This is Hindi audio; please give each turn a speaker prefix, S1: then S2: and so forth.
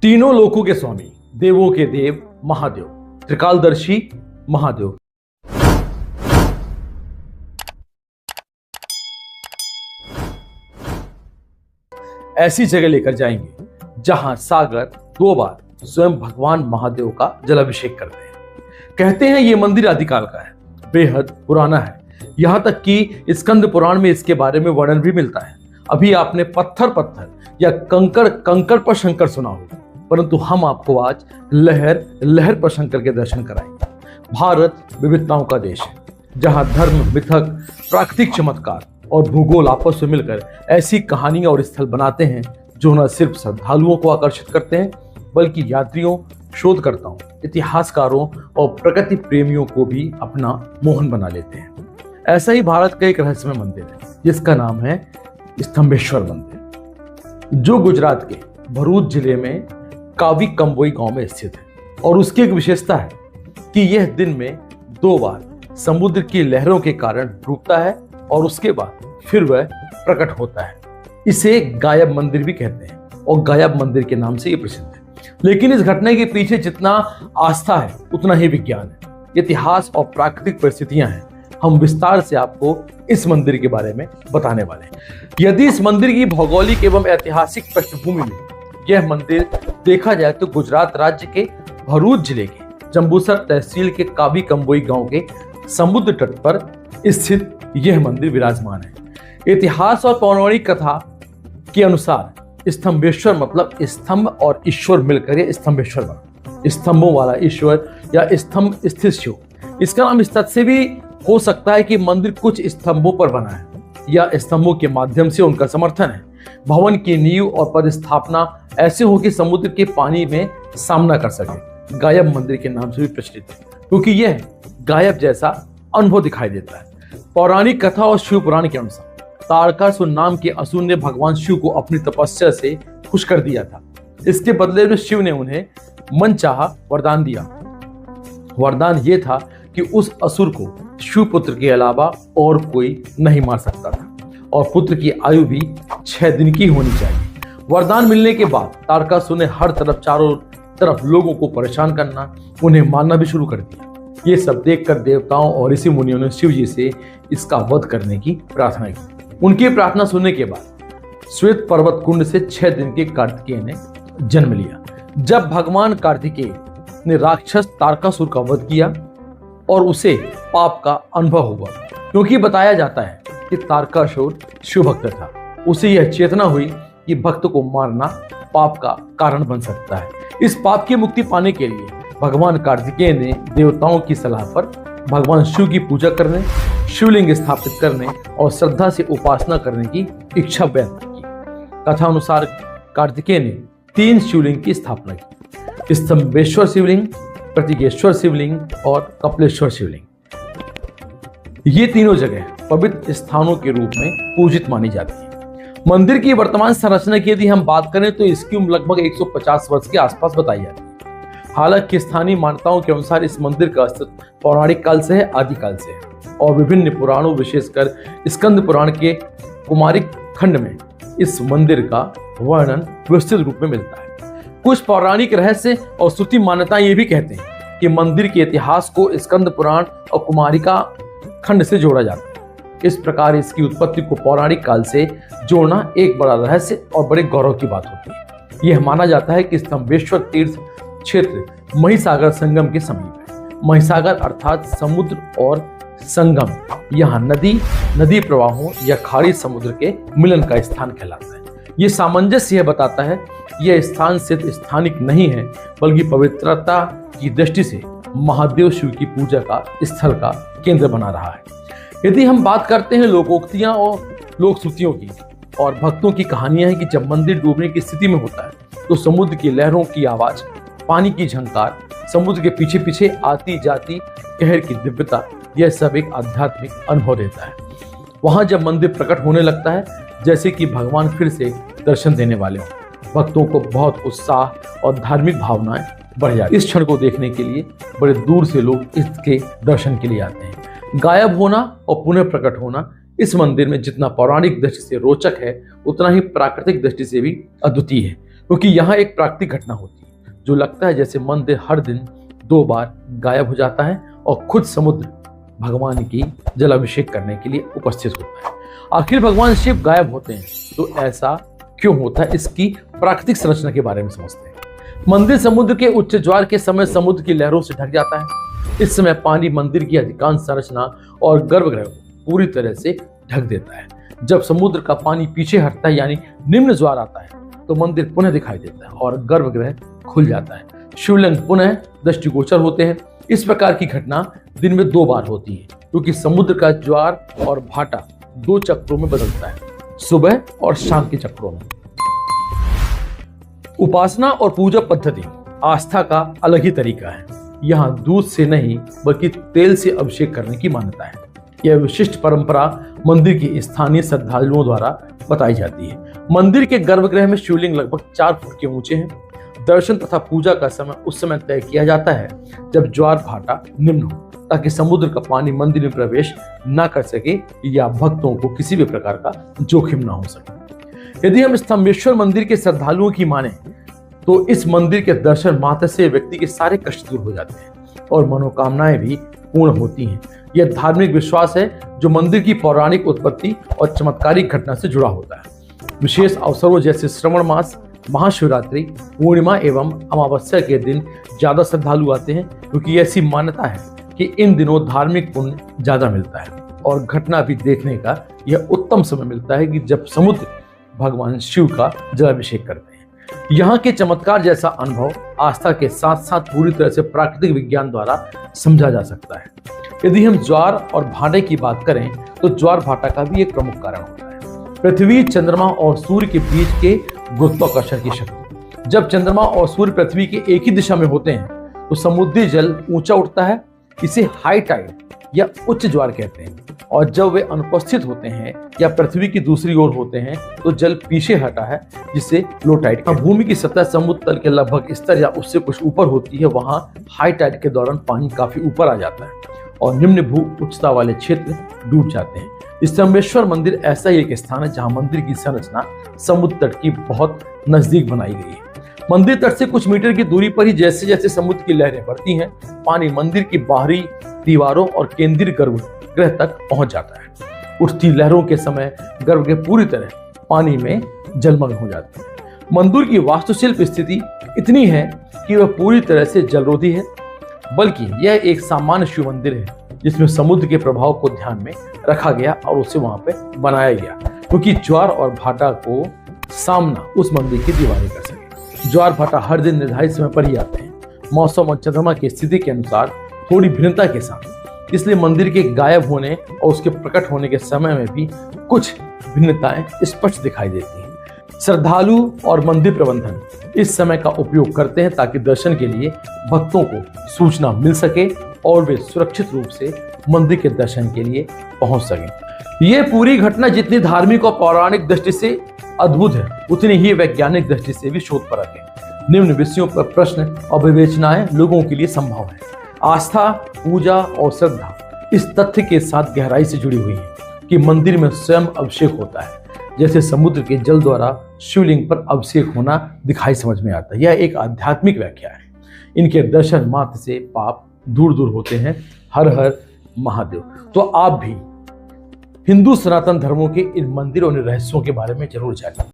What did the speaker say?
S1: तीनों लोकों के स्वामी, देवों के देव महादेव, त्रिकालदर्शी महादेव। ऐसी जगह लेकर जाएंगे जहां सागर 2 बार स्वयं भगवान महादेव का जलाभिषेक करते हैं। कहते हैं ये मंदिर आदिकाल का है, बेहद पुराना है। यहां तक कि स्कंद पुराण में इसके बारे में वर्णन भी मिलता है। अभी आपने पत्थर पत्थर या कंकड़ कंकड़ पर शंकर सुना होगा, परंतु हम आपको आज लहर लहर पर शंकर के दर्शन कराएंगे। भारत विविधताओं का देश है, जहां धर्म, मिथक, प्राकृतिक चमत्कार और भूगोल आपस में मिलकर ऐसी कहानियां और स्थल बनाते हैं जो न सिर्फ श्रद्धालुओं को आकर्षित करते हैं, बल्कि यात्रियों, शोधकर्ताओं, इतिहासकारों और प्रकृति प्रेमियों को भी अपना मोहन बना लेते हैं। ऐसा ही भारत का एक रहस्यमय मंदिर है जिसका नाम है स्तंभेश्वर मंदिर, जो गुजरात के भरूच जिले में कावी कंबोई गांव में स्थित है। और उसकी एक विशेषता है कि यह दिन में 2 बार समुद्र की लहरों के कारण डूबता है और उसके बाद फिर वह प्रकट होता है। इसे गायब मंदिर भी कहते हैं और गायब मंदिर के नाम से यह प्रसिद्ध है। लेकिन इस घटना के पीछे जितना आस्था है उतना ही विज्ञान है, इतिहास और प्राकृतिक परिस्थितियां हैं। हम विस्तार से आपको इस मंदिर के बारे में बताने वाले हैं। यदि इस मंदिर की भौगोलिक एवं ऐतिहासिक पृष्ठभूमि में यह मंदिर देखा जाए तो गुजरात राज्य के भरूच जिले के जंबूसर तहसील के कावी कंबोई गांव के समुद्र तट पर स्थित यह मंदिर विराजमान है। इतिहास और पौराणिक कथा के अनुसार स्तंभेश्वर मतलब स्तंभ और ईश्वर मिलकर यह स्तंभेश्वर बना। स्तंभों वाला ईश्वर या स्तंभ स्थित शिव। इसका नाम इस तथ्य से भी हो सकता है कि मंदिर कुछ स्तंभों पर बना है या स्तंभों के माध्यम से उनका समर्थन है। भवन की नींव और पदस्थापना ऐसे हो कि समुद्र के पानी में सामना कर सके। गायब मंदिर के नाम से भी प्रचलित है क्योंकि यह गायब जैसा अनुभव दिखाई देता है। पौराणिक कथा और शिव पुराण के अनुसार तारकासुर नाम के असुर ने भगवान शिव को अपनी तपस्या से खुश कर दिया था। इसके बदले में शिव ने उन्हें मनचाहा वरदान दिया। वरदान यह था कि उस असुर को शिव पुत्र के अलावा और कोई नहीं मार सकता था और पुत्र की आयु भी 6 दिन की होनी चाहिए। वरदान मिलने के बाद तारकासुर ने हर तरफ चारों तरफ लोगों को परेशान करना, उन्हें मारना भी शुरू कर दिया। ये सब देखकर देवताओं और ऋषि मुनियों ने शिव जी से इसका वध करने की प्रार्थना की। उनकी प्रार्थना सुनने के बाद श्वेत पर्वत कुंड से 6 दिन के कार्तिकेय ने जन्म लिया। जब भगवान कार्तिकेय ने राक्षस तारकासुर का वध किया और उसे पाप का अनुभव हुआ, क्योंकि बताया जाता है कि तारकासुर शिव भक्त था। उसे यह चेतना हुई कि भक्त को मारना पाप का कारण बन सकता है। इस पाप की मुक्ति पाने के लिए भगवान कार्तिकेय ने देवताओं की सलाह पर भगवान शिव की पूजा करने, शिवलिंग स्थापित करने और श्रद्धा से उपासना करने की इच्छा व्यक्त की। कथा अनुसार कार्तिकेय ने 3 शिवलिंग की स्थापना की: स्तंभेश्वर शिवलिंग, प्रतिगेश्वर शिवलिंग और कपिलेश्वर शिवलिंग। ये तीनों जगह पवित्र स्थानों के रूप में पूजित मानी जाती है। मंदिर की वर्तमान संरचना की यदि हम बात करें तो इसकी उम्र लगभग 150 वर्ष के आसपास बताई जाती है। हालांकि स्थानीय मान्यताओं के अनुसार इस मंदिर का अस्तित्व पौराणिक काल से है, आदिकाल से है और विभिन्न पुराणों, विशेषकर स्कंद पुराण के कुमारिक खंड में इस मंदिर का वर्णन विस्तृत रूप में मिलता है। कुछ पौराणिक रहस्य और श्रुति मान्यताएं ये भी कहते हैं कि मंदिर के इतिहास को स्कंद पुराण और कुमारिका खंड से जोड़ा जाता है। इस प्रकार इसकी उत्पत्ति को पौराणिक काल से जोड़ना एक बड़ा रहस्य और बड़े गौरव की बात होती है। यह माना जाता है कि स्तंभेश्वर तीर्थ क्षेत्र महिसागर संगम के समीप है। महिसागर अर्थात समुद्र और संगम, यहाँ नदी प्रवाहों या खाड़ी समुद्र के मिलन का स्थान कहलाता है। ये सामंजस्य यह बताता है यह स्थान सिर्फ स्थानिक नहीं है, बल्कि पवित्रता की दृष्टि से महादेव शिव की पूजा का स्थल का केंद्र बना रहा है। यदि हम बात करते हैं लोकोक्तियां और लोक श्रुतियों की और भक्तों की कहानियां हैं कि जब मंदिर डूबने की स्थिति में होता है तो समुद्र की लहरों की आवाज, पानी की झंकार, समुद्र के पीछे पीछे आती जाती कहर की दिव्यता, यह सब एक आध्यात्मिक अनुभव देता है। वहां जब मंदिर प्रकट होने लगता है जैसे कि भगवान फिर से दर्शन देने वाले हों, भक्तों को बहुत उत्साह और धार्मिक भावनाएं बढ़ जाती है। इस क्षण को देखने के लिए बड़े दूर से लोग इसके दर्शन के लिए आते हैं। गायब होना और पुनः प्रकट होना इस मंदिर में जितना पौराणिक दृष्टि से रोचक है, उतना ही प्राकृतिक दृष्टि से भी अद्वितीय है, क्योंकि यहाँ एक प्राकृतिक घटना होती है। जो लगता है जैसे मंदिर हर दिन 2 बार गायब हो जाता है और खुद समुद्र भगवान की जलाभिषेक करने के लिए उपस्थित होता है। आखिर भगवान शिव गायब होते हैं तो ऐसा क्यों होता है, इसकी प्राकृतिक संरचना के बारे में समझते हैं। मंदिर समुद्र के उच्च ज्वार के समय समुद्र की लहरों से ढक जाता है। इस समय पानी मंदिर की अधिकांश संरचना और गर्भगृह को पूरी तरह से ढक देता है। जब समुद्र का पानी पीछे हटता है यानी निम्न ज्वार आता है तो मंदिर पुनः दिखाई देता है और गर्भगृह खुल जाता है। शिवलिंग पुनः दृष्टिगोचर होते हैं। इस प्रकार की घटना दिन में 2 बार होती है क्योंकि समुद्र का ज्वार और भाटा 2 चक्रों में बदलता है, सुबह और शाम के चक्रों में। उपासना और पूजा पद्धति आस्था का अलग ही तरीका है। यहाँ दूध से नहीं बल्कि तेल से अभिषेक करने की मान्यता है। यह विशिष्ट परंपरा मंदिर के स्थानीय श्रद्धालुओं द्वारा बताई जाती है। मंदिर के गर्भगृह में शिवलिंग लगभग 4 फुट के ऊंचे हैं। दर्शन तथा पूजा का समय उस समय तय किया जाता है जब ज्वार भाटा निम्न हो, ताकि समुद्र का पानी मंदिर में प्रवेश न कर सके या भक्तों को किसी भी प्रकार का जोखिम न हो सके। यदि हम स्तंभेश्वर मंदिर के श्रद्धालुओं की माने तो इस मंदिर के दर्शन मात्र से व्यक्ति के सारे कष्ट दूर हो जाते हैं और मनोकामनाएं भी पूर्ण होती हैं। यह धार्मिक विश्वास है जो मंदिर की पौराणिक उत्पत्ति और चमत्कारिक घटना से जुड़ा होता है। विशेष अवसरों जैसे श्रावण मास, महाशिवरात्रि, पूर्णिमा एवं अमावस्या के दिन ज्यादा श्रद्धालु आते हैं क्योंकि ऐसी मान्यता है कि इन दिनों धार्मिक पुण्य ज्यादा मिलता है और घटना भी देखने का यह उत्तम समय मिलता है कि जब समुद्र भगवान शिव का जलाभिषेक करते हैं। यहाँ के चमत्कार जैसा अनुभव आस्था के साथ साथ पूरी तरह से प्राकृतिक विज्ञान द्वारा समझा जा सकता है। यदि हम ज्वार और भाटे की बात करें तो ज्वार भाटा का भी एक प्रमुख कारण होता है पृथ्वी, चंद्रमा और सूर्य के बीच के गुरुत्वाकर्षण की शक्ति। जब चंद्रमा और सूर्य पृथ्वी के एक ही दिशा में होते हैं तो समुद्री जल ऊंचा उठता है। इसे हाई टाइड या उच्च ज्वार कहते हैं। और जब वे अनुपस्थित होते हैं या पृथ्वी की दूसरी ओर होते हैं तो जल पीछे हटा है, जिसे लो टाइड। भूमि की सतह समुद्र तल के लगभग स्तर या उससे कुछ ऊपर होती है, वहां हाई टाइड के दौरान पानी काफी ऊपर आ जाता है और निम्न भू उच्चता वाले क्षेत्र डूब जाते हैं। स्तंभेश्वर मंदिर ऐसा ही एक स्थान है जहां मंदिर की संरचना समुद्र तट की बहुत नजदीक बनाई गई है। मंदिर तट से कुछ मीटर की दूरी पर ही जैसे जैसे समुद्र की लहरें बढ़ती हैं, पानी मंदिर की बाहरी दीवारों और केंद्रीय गर्भगृह तक पहुंच जाता है। उठती लहरों के समय गर्भगृह पूरी तरह पानी में जलमग्न हो जाती है। मंदिर की वास्तुशिल्प स्थिति इतनी है कि वह पूरी तरह से जलरोधी है, बल्कि यह एक सामान्य शिव मंदिर है जिसमें समुद्र के प्रभाव को ध्यान में रखा गया और उसे वहां पे बनाया गया क्योंकि ज्वार और भाटा को सामना उस मंदिर की दीवारें कर सके। ज्वार भाटा हर दिन निर्धारित समय पर ही आते हैं, मौसम और चंद्रमा की स्थिति के अनुसार थोड़ी भिन्नता के साथ। इसलिए मंदिर के गायब होने और उसके प्रकट होने के समय में भी कुछ भिन्नताएं स्पष्ट दिखाई देती हैं। श्रद्धालु और मंदिर प्रबंधन इस समय का उपयोग करते हैं ताकि दर्शन के लिए भक्तों को सूचना मिल सके और वे सुरक्षित रूप से मंदिर के दर्शन के लिए पहुंच सकें। यह पूरी घटना जितनी धार्मिक और पौराणिक दृष्टि से अद्भुत है, उतनी ही वैज्ञानिक दृष्टि से भी शोधपरक है। निम्न विषयों पर प्रश्न और विवेचनाएं लोगों के लिए संभव है। आस्था, पूजा और श्रद्धा इस तथ्य के साथ गहराई से जुड़ी हुई है कि मंदिर में स्वयं अभिषेक होता है, जैसे समुद्र के जल द्वारा शिवलिंग पर अभिषेक होना दिखाई समझ में आता है। यह एक आध्यात्मिक व्याख्या है। इनके दर्शन मात्र से पाप दूर दूर होते हैं। हर हर महादेव। तो आप भी हिंदू सनातन धर्मों के इन मंदिरों और रहस्यों के बारे में जरूर जानिए।